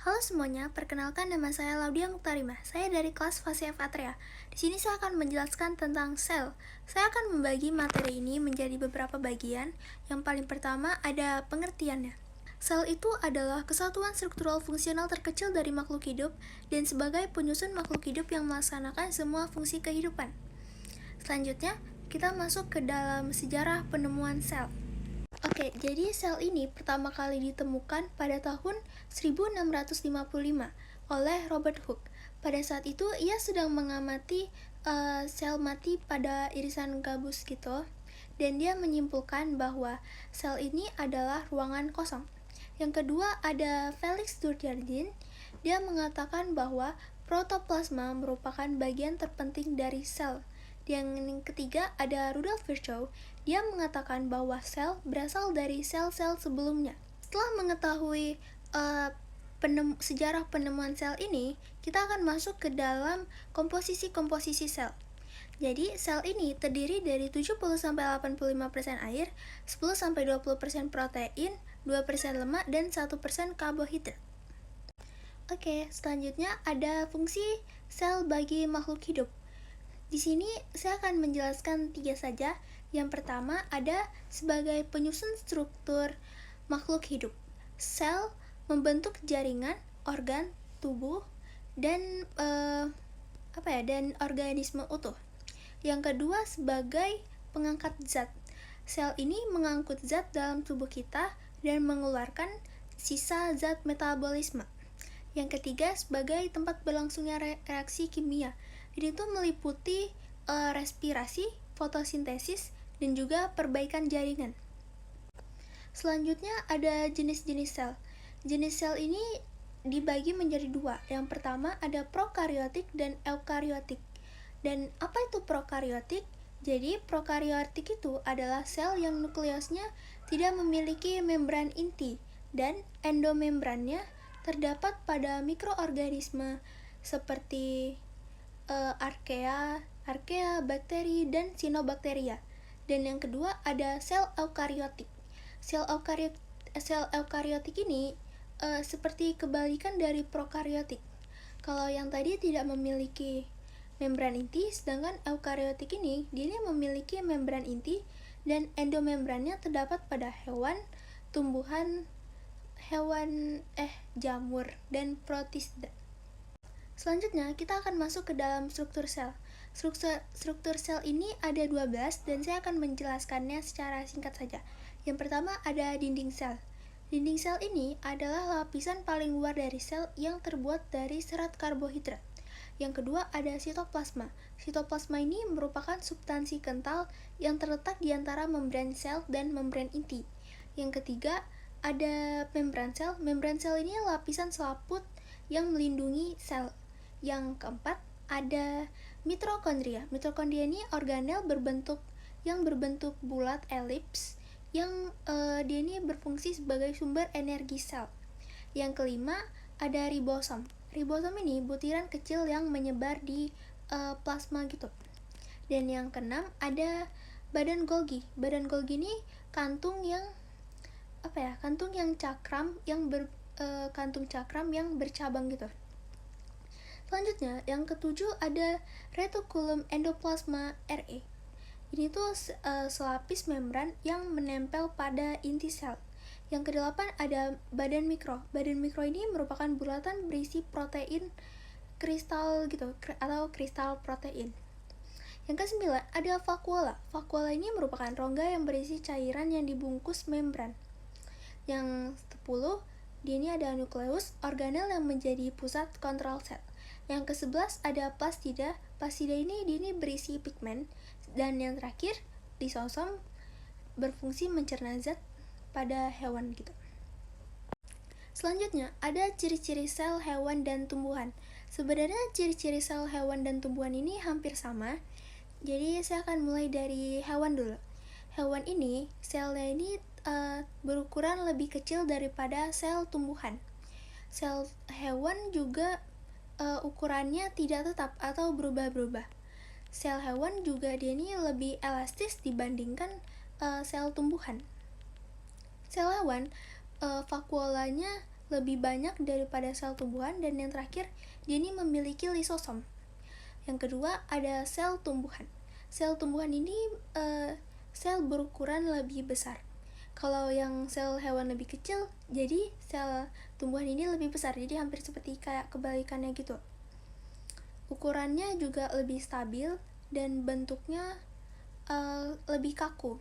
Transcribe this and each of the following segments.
Halo semuanya, perkenalkan nama saya Laudia Muktarimah. Saya dari kelas Fasef Atrea. Di sini saya akan menjelaskan tentang sel. Saya akan membagi materi ini menjadi beberapa bagian. Yang paling pertama ada pengertiannya. Sel itu adalah kesatuan struktural fungsional terkecil dari makhluk hidup dan sebagai penyusun makhluk hidup yang melaksanakan semua fungsi kehidupan. Selanjutnya, kita masuk ke dalam sejarah penemuan sel. Oke, jadi sel ini pertama kali ditemukan pada tahun 1655 oleh Robert Hooke. Pada saat itu, ia sedang mengamati sel mati pada irisan gabus gitu, dan dia menyimpulkan bahwa sel ini adalah ruangan kosong. Yang kedua ada Felix Dujardin. Dia mengatakan bahwa protoplasma merupakan bagian terpenting dari sel. Yang ketiga ada Rudolf Virchow. Dia mengatakan bahwa sel berasal dari sel-sel sebelumnya. Setelah mengetahui sejarah penemuan sel ini, kita akan masuk ke dalam komposisi sel. Jadi, sel ini terdiri dari 70-85% air, 10-20% protein, 2% lemak, dan 1% karbohidrat. Oke, selanjutnya ada fungsi sel bagi makhluk hidup. Di sini saya akan menjelaskan 3 saja. Yang pertama ada sebagai penyusun struktur makhluk hidup. Sel membentuk jaringan, organ, tubuh, dan dan organisme utuh. Yang kedua sebagai pengangkat zat. Sel ini mengangkut zat dalam tubuh kita dan mengeluarkan sisa zat metabolisme. Yang ketiga sebagai tempat berlangsungnya reaksi kimia. Ini tuh meliputi respirasi, fotosintesis, dan juga perbaikan jaringan. Selanjutnya ada jenis-jenis sel. Jenis sel ini dibagi menjadi dua. Yang pertama ada prokariotik dan eukariotik. Dan apa itu prokariotik? Jadi prokariotik itu adalah sel yang nukleusnya tidak memiliki membran inti dan endomembrannya terdapat pada mikroorganisme seperti archaea, bakteri, dan cyanobacteria. Dan yang kedua ada sel eukariotik. Sel eukariotik ini seperti kebalikan dari prokariotik. Kalau yang tadi tidak memiliki membran inti, sedangkan eukariotik ini dia memiliki membran inti dan endomembrannya terdapat pada hewan, tumbuhan, jamur, dan protista. Selanjutnya, kita akan masuk ke dalam struktur sel. Struktur sel ini ada 12 dan saya akan menjelaskannya secara singkat saja. Yang pertama ada dinding sel. Dinding sel ini adalah lapisan paling luar dari sel yang terbuat dari serat karbohidrat. Yang kedua ada sitoplasma. Sitoplasma ini merupakan substansi kental yang terletak di antara membran sel dan membran inti. Yang ketiga ada membran sel. Membran sel ini lapisan selaput yang melindungi sel. Yang keempat ada mitokondria. Mitokondria ini organel yang berbentuk bulat elips yang dia ini berfungsi sebagai sumber energi sel. Yang kelima ada ribosom. Ribosom ini butiran kecil yang menyebar di plasma gitu. Dan yang keenam ada badan Golgi. Badan Golgi ini kantung yang cakram yang bercabang gitu. Selanjutnya, yang ketujuh ada retikulum endoplasma RE. Ini tuh selapis membran yang menempel pada inti sel. Yang kedelapan ada badan mikro. Badan mikro ini merupakan bulatan berisi protein kristal gitu atau kristal protein. Yang kesembilan ada vakuola. Vakuola ini merupakan rongga yang berisi cairan yang dibungkus membran. Yang 10, di ini ada nukleus, organel yang menjadi pusat kontrol sel. Yang ke-11 ada plastida. Plastida ini berisi pigmen. Dan yang terakhir, lisosom berfungsi mencerna zat pada hewan gitu. Selanjutnya, ada ciri-ciri sel hewan dan tumbuhan. Sebenarnya ciri-ciri sel hewan dan tumbuhan ini hampir sama. Jadi saya akan mulai dari hewan dulu. Hewan ini, selnya ini berukuran lebih kecil daripada sel tumbuhan. Sel hewan juga ukurannya tidak tetap atau berubah-berubah. Sel hewan juga dia ini lebih elastis dibandingkan sel tumbuhan. Sel hewan vakuolanya lebih banyak daripada sel tumbuhan, dan yang terakhir, dia ini memiliki lisosom. Yang kedua ada sel tumbuhan. Sel tumbuhan ini sel berukuran lebih besar. Kalau yang sel hewan lebih kecil, jadi sel tumbuhan ini lebih besar, jadi hampir seperti kayak kebalikannya gitu. Ukurannya juga lebih stabil dan bentuknya lebih kaku.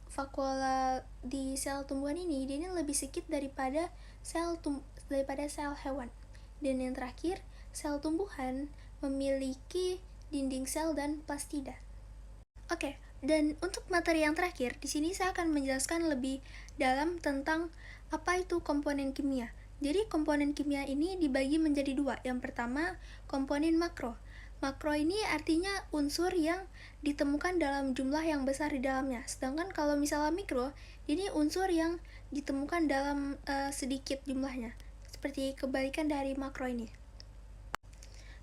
Vakuola di sel tumbuhan ini dia ini lebih sedikit daripada sel hewan. Dan yang terakhir, sel tumbuhan memiliki dinding sel dan plastida. Oke, dan untuk materi yang terakhir, di sini saya akan menjelaskan lebih dalam tentang apa itu komponen kimia. Jadi komponen kimia ini dibagi menjadi dua. Yang pertama, komponen makro. Makro ini artinya unsur yang ditemukan dalam jumlah yang besar di dalamnya. Sedangkan kalau misalnya mikro, ini unsur yang ditemukan dalam sedikit jumlahnya. Seperti kebalikan dari makro ini.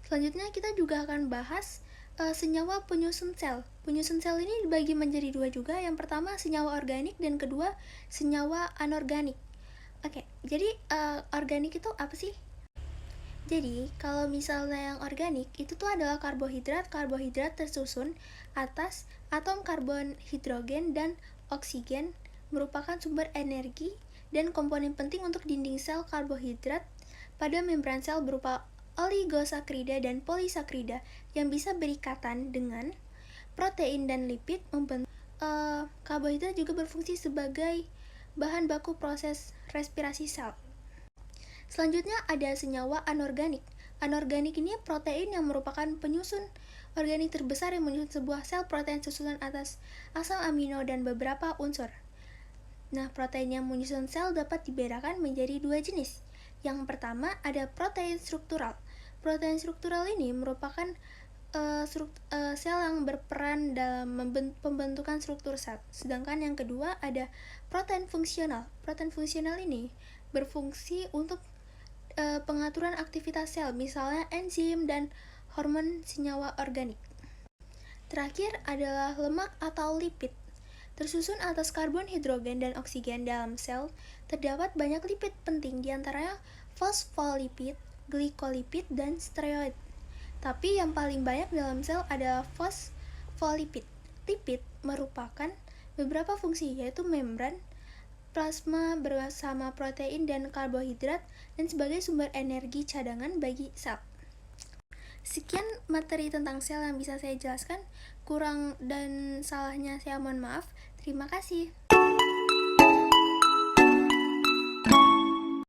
Selanjutnya kita juga akan bahas senyawa penyusun sel. Penyusun sel ini dibagi menjadi dua juga. Yang pertama senyawa organik dan kedua senyawa anorganik. Oke, jadi organik itu apa sih? Jadi, kalau misalnya yang organik, itu tuh adalah karbohidrat. Karbohidrat tersusun atas atom karbon, hidrogen, dan oksigen merupakan sumber energi dan komponen penting untuk dinding sel. Karbohidrat pada membran sel berupa oligosakrida dan polisakrida yang bisa berikatan dengan protein dan lipid. Karbohidrat juga berfungsi sebagai bahan baku proses respirasi sel. Selanjutnya ada senyawa anorganik. Anorganik ini protein yang merupakan penyusun organik terbesar yang menyusun sebuah sel. Protein susunan atas asam amino dan beberapa unsur. Nah, protein yang menyusun sel dapat dibedakan menjadi dua jenis. Yang pertama ada protein struktural. Protein struktural ini merupakan sel yang berperan dalam pembentukan struktur sel. Sedangkan yang kedua ada protein fungsional. Protein fungsional ini berfungsi untuk pengaturan aktivitas sel, misalnya enzim dan hormon senyawa organik. Terakhir adalah lemak atau lipid. Tersusun atas karbon, hidrogen, dan oksigen dalam sel, terdapat banyak lipid penting, diantaranya fosfolipid, glikolipid, dan steroid. Tapi yang paling banyak dalam sel adalah fosfolipid. Lipid merupakan beberapa fungsi, yaitu membran, plasma bersama protein dan karbohidrat, dan sebagai sumber energi cadangan bagi sel. Sekian materi tentang sel yang bisa saya jelaskan. Kurang dan salahnya saya mohon maaf. Terima kasih.